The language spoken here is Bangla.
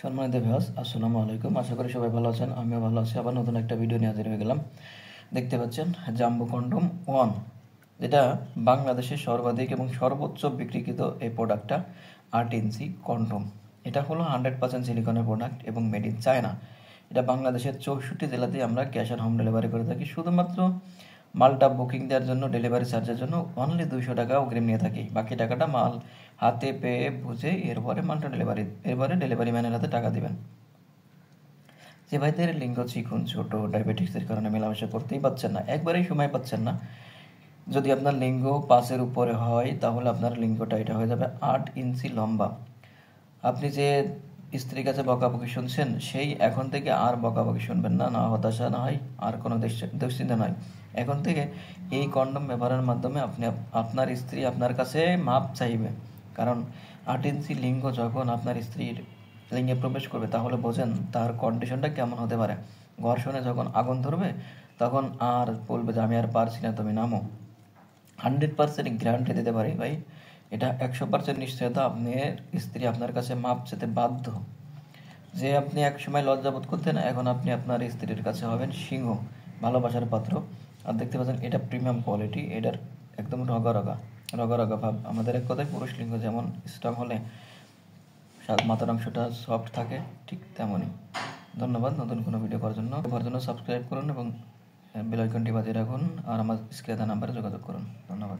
সম্মানিত ভিউয়ার্স, আসসালামু আলাইকুম। আশা করি সবাই ভালো আছেন। আমিও ভালো আছি। আবার নতুন একটা ভিডিও নিয়ে হাজির হয়ে গেলাম। দেখতে পাচ্ছেন জাম্বো কন্ডম 1, যেটা বাংলাদেশের সর্বাধিক এবং সর্বোচ্চ বিক্রিকৃত এই প্রোডাক্টটা 8 ইঞ্চি কন্ডম। এটা হলো 100% সিলিকনের প্রোডাক্ট এবং মেড ইন চায়না। এটা বাংলাদেশের 64 জেলাতেই আমরা ক্যাশ অন হোম ডেলিভারি করে থাকি। শুধুমাত্র মালটা বুকিং দেওয়ার জন্য, ডেলিভারি চার্জের জন্য অনলি 200 টাকা অগ্রিম নিয়ে থাকি। বাকি টাকাটা মাল হাতে পেয়ে বুঝে এরপরে মালটা ডেলিভারি ম্যানের হাতে টাকা দিবেন। যে ভাইদের লিঙ্গ চিকন, ছোট, ডায়াবেটিক্সের কারণে মেলামেশা করতেই পাচ্ছেন না, একবারেই সময় পাচ্ছেন না, যদি আপনার লিঙ্গ 5-এর উপরে হয় তাহলে আপনার লিঙ্গটা এটা হয়ে যাবে 8 ইঞ্চি লম্বা। আপনি যে স্ত্রীর কাছে বকাবকি শুনছেন, সেই এখন থেকে আর বকাবকি শুনবেন না, না হতাশা না হয়, আর কোনো দুশ্চিন্তা নয়। এখন থেকে এই কন্ডম ব্যবহারের মাধ্যমে আপনি আপনার স্ত্রী আপনার কাছে মাপ চাইবে। কারণ 8 ইঞ্চি লিঙ্গ যখন আপনার স্ত্রীর লিঙ্গে প্রবেশ করবে তাহলে বোঝেন তার কন্ডিশনটা কেমন হতে পারে। ঘর্ষণে যখন আগুন ধরবে তখন আর বলবে যে আমি আর পারছি না, তুমি নামো। 100% গ্যারান্টি দিতে পারি ভাই, এটা 100% নিশ্চয়তা আপনার স্ত্রী আপনার কাছে মাপ চেতে বাধ্য। যে আপনি একসময় লজ্জাবোধ করতেন, এখন আপনি আপনার স্ত্রীর কাছে হবেন সিংহ, ভালোবাসার পাত্র। আর দেখতে পাচ্ছেন এটা প্রিমিয়াম কোয়ালিটি, এটার একদম রগা রগা ভাব। আমাদের এক কথায় পুরুষ লিঙ্গ যেমন স্ট্রং হলে মাথার অংশটা সফট থাকে, ঠিক তেমনই। ধন্যবাদ। নতুন কোনো ভিডিও করার জন্য সাবস্ক্রাইব করুন এবং বেল আইকনটি বাজিয়ে রাখুন, আর আমার স্ক্রিনে দেওয়া নাম্বারে যোগাযোগ করুন। ধন্যবাদ।